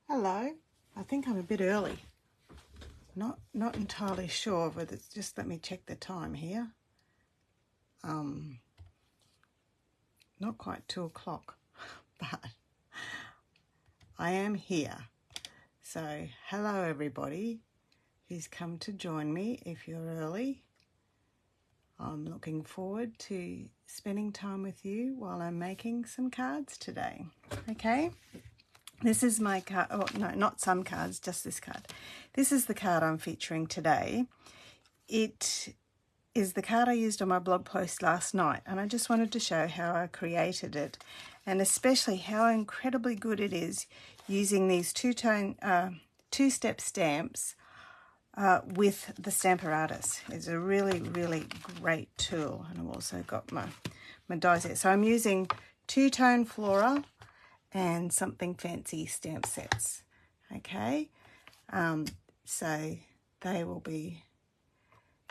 Hello, I think I'm a bit early. Not entirely sure, but it's just, let me check the time here. Not quite 2 o'clock, but I am here. So hello everybody who's come to join me. If you're early, I'm looking forward to spending time with you while I'm making some cards today. Okay, this is my card. Oh no, not some cards, just this card. This is the card I'm featuring today. It is the card I used on my blog post last night, and I just wanted to show how I created it, and especially how incredibly good it is using these two-step stamps with the Stamparatus. It's a really, really great tool, and I've also got my dies here. So I'm using Two Tone Flora and Something Fancy stamp sets. Okay, so they will be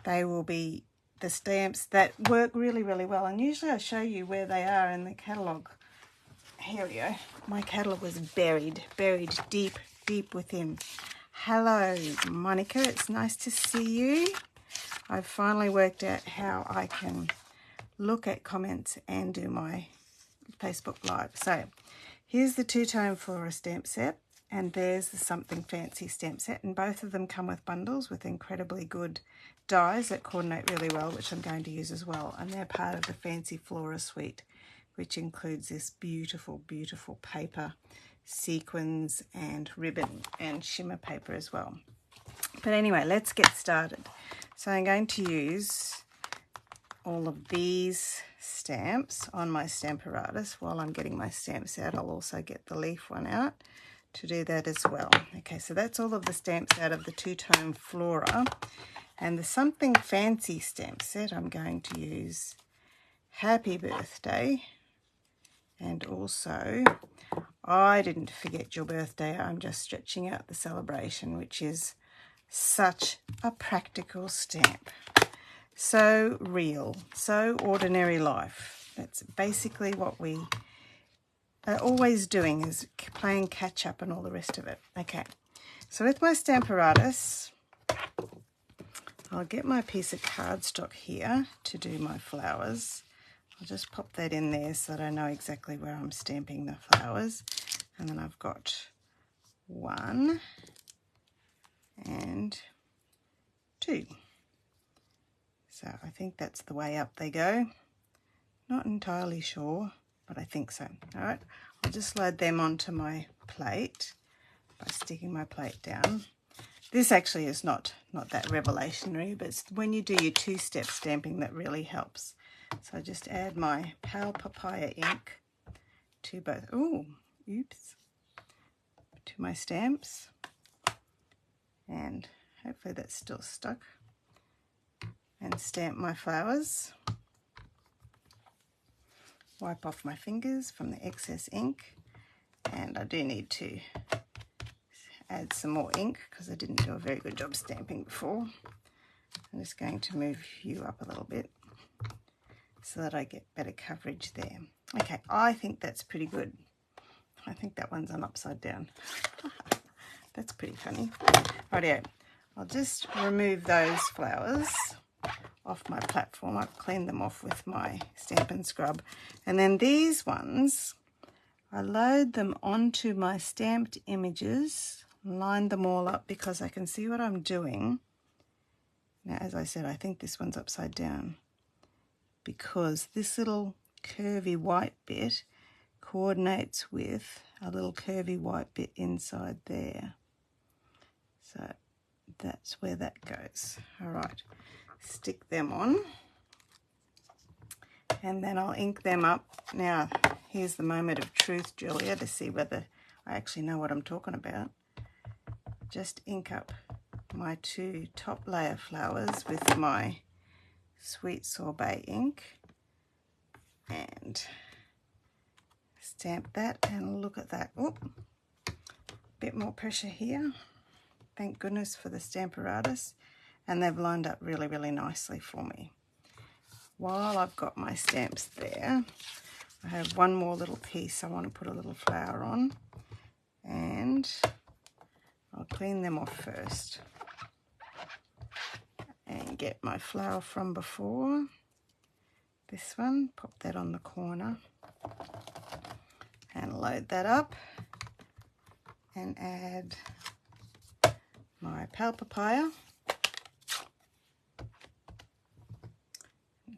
the stamps that work really, really well. And usually I show you where they are in the catalogue. Here we go. My catalogue was buried deep, deep within. Hello, Monica. It's nice to see you. I've finally worked out how I can look at comments and do my Facebook Live. So here's the Two Tone Flora stamp set, and there's the Something Fancy stamp set, and both of them come with bundles with incredibly good dies that coordinate really well, which I'm going to use as well, and they're part of the Fancy Flora suite, which includes this beautiful, beautiful paper, sequins and ribbon and shimmer paper as well. But anyway, let's get started. So I'm going to use all of these stamps on my Stamparatus. While I'm getting my stamps out, I'll also get the leaf one out to do that as well. Okay, so that's all of the stamps out of the Two Tone Flora. And the Something Fancy stamp set, I'm going to use Happy Birthday, and also I Didn't Forget Your Birthday. I'm just stretching out the celebration, which is such a practical stamp. So real, so ordinary life. That's basically what we are always doing, is playing catch up and all the rest of it. Okay, so with my Stamparatus, I'll get my piece of cardstock here to do my flowers. I'll just pop that in there so that I know exactly where I'm stamping the flowers. And then I've got 1 and 2. So I think that's the way up they go. Not entirely sure, but I think so. All right, I'll just load them onto my plate by sticking my plate down. This actually is not that revelationary, but it's when you do your two-step stamping that really helps. So I just add my Pale Papaya ink to both, to my stamps, and hopefully that's still stuck, and stamp my flowers. Wipe off my fingers from the excess ink, and I do need to add some more ink because I didn't do a very good job stamping before. I'm just going to move you up a little bit so that I get better coverage there. Okay, I think that's pretty good. I think that one's on upside down. That's pretty funny. Rightio, I'll just remove those flowers off my platform. I've cleaned them off with my Stampin' Scrub. And then these ones, I load them onto my stamped images, line them all up because I can see what I'm doing. Now, as I said, I think this one's upside down because this little curvy white bit coordinates with a little curvy white bit inside there. So that's where that goes. All right, stick them on, and then I'll ink them up. Now, here's the moment of truth, Julia, to see whether I actually know what I'm talking about. Just ink up my 2 top layer flowers with my Sweet Sorbet ink and stamp that, and look at that. Oh, bit more pressure here. Thank goodness for the Stamparatus, and they've lined up really, really nicely for me. While I've got my stamps there, I have one more little piece I want to put a little flower on, and I'll clean them off first and get my flower from before. This one, pop that on the corner and load that up and add my papaya.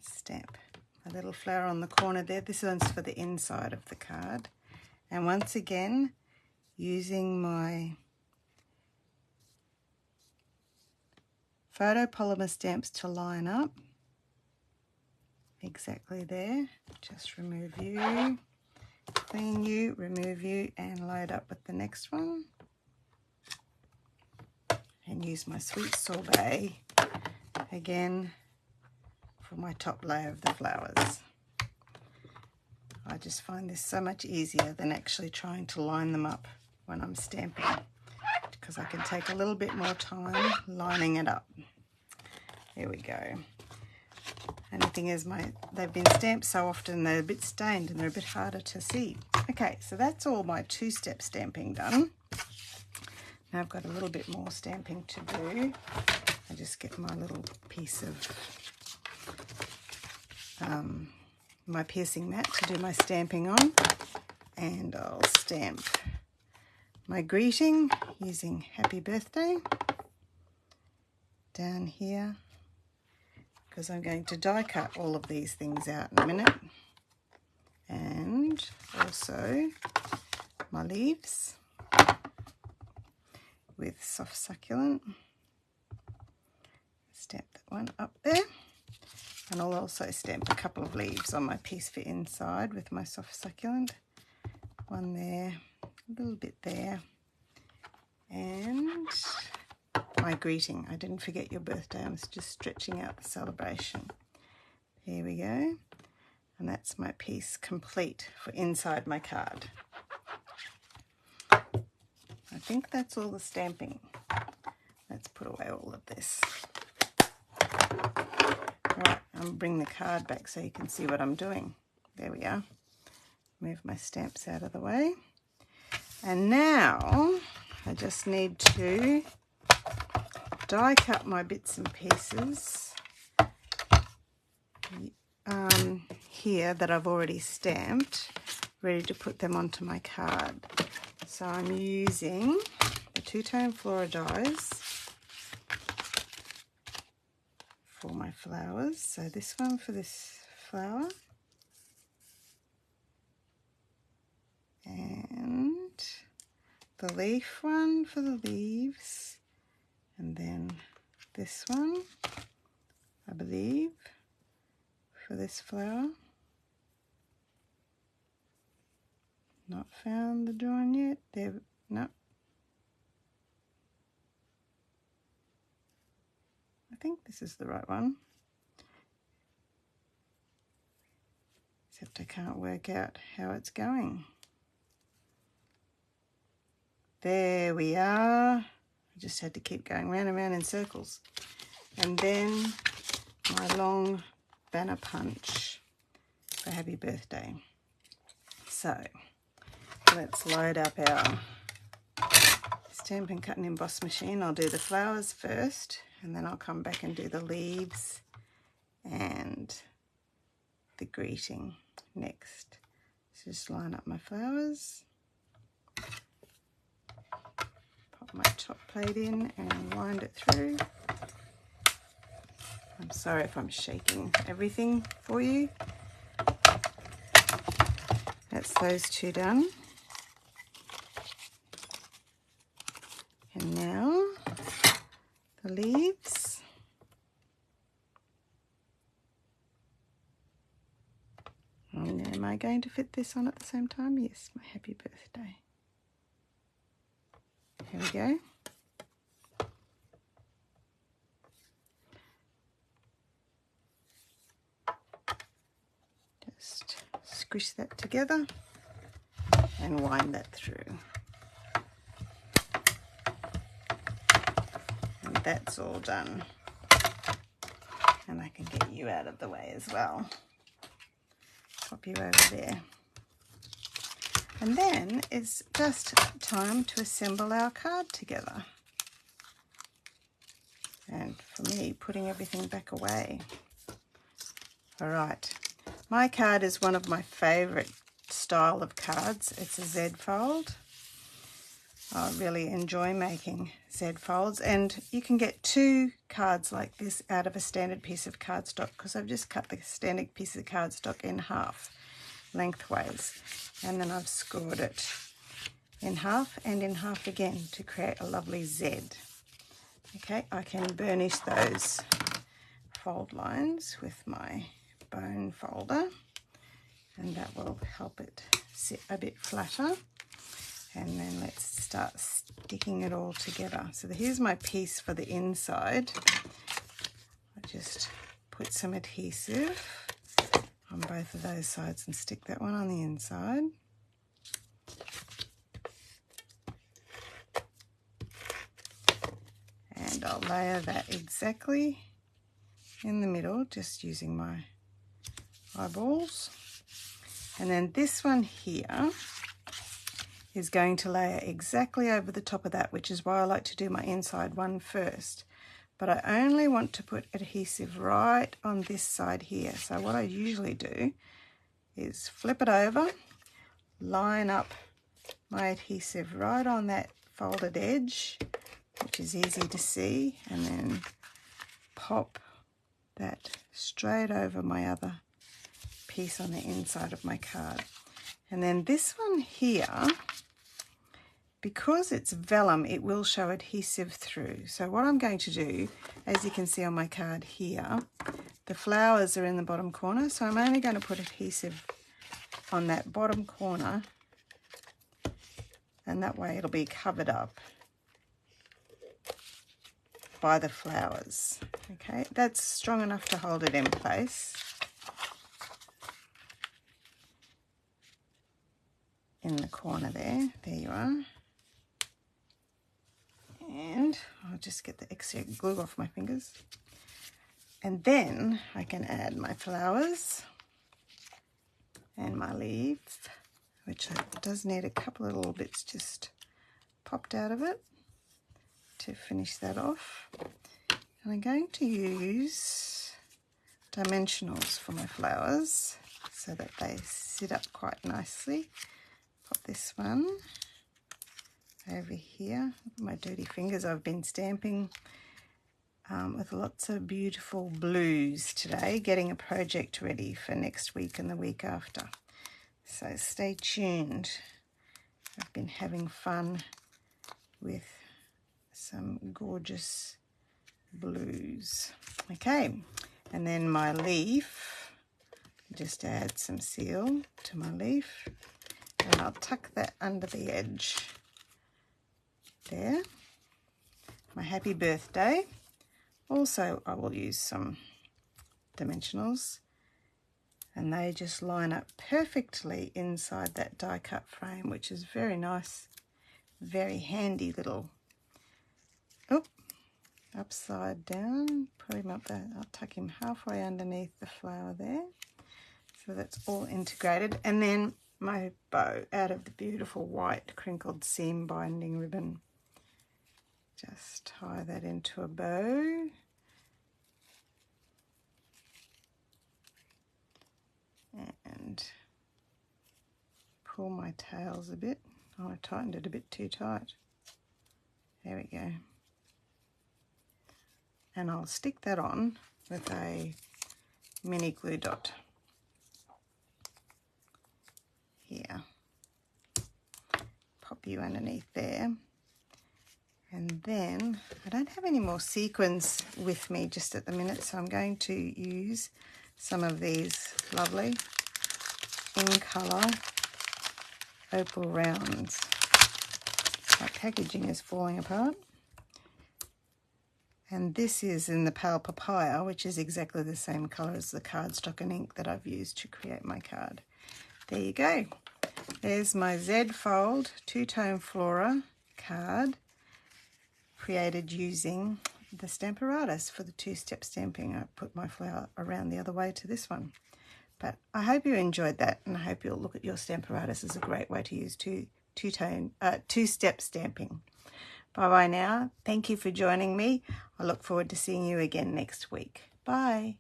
Stamp a little flower on the corner there. This one's for the inside of the card. And once again, using my photopolymer stamps to line up exactly there. Just remove you, clean you, remove you, and load up with the next one. And use my sweet sorbet again for my top layer of the flowers. I just find this so much easier than actually trying to line them up when I'm stamping, because I can take a little bit more time lining it up. There we go. And the thing is, they've been stamped so often they're a bit stained and they're a bit harder to see. Okay, so that's all my two-step stamping done. Now I've got a little bit more stamping to do. I just get my little piece of my piercing mat to do my stamping on, and I'll stamp my greeting using happy birthday down here, because I'm going to die cut all of these things out in a minute, and also my leaves with soft succulent. Stamp that one up there. And I'll also stamp a couple of leaves on my piece for inside with my soft succulent. One there, a little bit there. And my greeting. I didn't forget your birthday. I was just stretching out the celebration. There we go. And that's my piece complete for inside my card. I think that's all the stamping. Let's put away all of this. Right, I'll bring the card back so you can see what I'm doing. There we are. Move my stamps out of the way. And now I just need to die cut my bits and pieces here that I've already stamped, ready to put them onto my card. So I'm using the Two Tone Flora dies for my flowers. So this one for this flower, and the leaf one for the leaves, and then this one, I believe, for this flower. Not found the drawing yet. There, no. I think this is the right one. Except I can't work out how it's going. There we are. I just had to keep going round and round in circles. And then my long banner punch for happy birthday. So let's load up our stamp and cut and emboss machine. I'll do the flowers first, and then I'll come back and do the leaves and the greeting next. So just line up my flowers, pop my top plate in and wind it through. I'm sorry if I'm shaking everything for you. That's those two done. And now the leaves. And am I going to fit this on at the same time? Yes, my happy birthday. Here we go. Just squish that together and wind that through. And that's all done. And I can get you out of the way as well. Pop you over there. And then it's just time to assemble our card together. and for me, putting everything back away. All right, my card is one of my favourite style of cards. It's a Z fold. I really enjoy making Z folds, and you can get 2 cards like this out of a standard piece of cardstock, because I've just cut the standard piece of cardstock in half lengthways, and then I've scored it in half and in half again to create a lovely Z. Okay, I can burnish those fold lines with my bone folder, and that will help it sit a bit flatter. And then let's start sticking it all together. So here's my piece for the inside. I just put some adhesive on both of those sides and stick that one on the inside. And I'll layer that exactly in the middle, just using my eyeballs. And then this one here is going to layer exactly over the top of that, which is why I like to do my inside one first. But I only want to put adhesive right on this side here. So what I usually do is flip it over, line up my adhesive right on that folded edge, which is easy to see, and then pop that straight over my other piece on the inside of my card. And then this one here, because it's vellum, it will show adhesive through. So what I'm going to do, as you can see on my card here, the flowers are in the bottom corner, so I'm only going to put adhesive on that bottom corner, and that way it'll be covered up by the flowers. Okay, that's strong enough to hold it in place. In the corner there you are. And I'll just get the extra glue off my fingers. And then I can add my flowers and my leaf, which does need a couple of little bits just popped out of it to finish that off. And I'm going to use dimensionals for my flowers so that they sit up quite nicely. Pop this one over here. My dirty fingers. I've been stamping with lots of beautiful blues today, getting a project ready for next week and the week after. So stay tuned. I've been having fun with some gorgeous blues. Okay, and then my leaf, just add some seal to my leaf, and I'll tuck that under the edge there. My happy birthday. Also, I will use some dimensionals, and they just line up perfectly inside that die cut frame, which is very nice, very handy little, upside down, put him up there. I'll tuck him halfway underneath the flower there, so that's all integrated. And then my bow out of the beautiful white crinkled seam binding ribbon. Just tie that into a bow. And pull my tails a bit. Oh, I tightened it a bit too tight. There we go. And I'll stick that on with a mini glue dot here. Pop you underneath there. And then I don't have any more sequins with me just at the minute, so I'm going to use some of these lovely in colour opal rounds. My packaging is falling apart. And this is in the pale papaya, which is exactly the same colour as the cardstock and ink that I've used to create my card. There you go. There's my Z Fold Two Tone Flora card, created using the Stamparatus for the two-step stamping. I put my flower around the other way to this one. But I hope you enjoyed that, and I hope you'll look at your Stamparatus as a great way to use two-step stamping. Bye-bye now. Thank you for joining me. I look forward to seeing you again next week. Bye.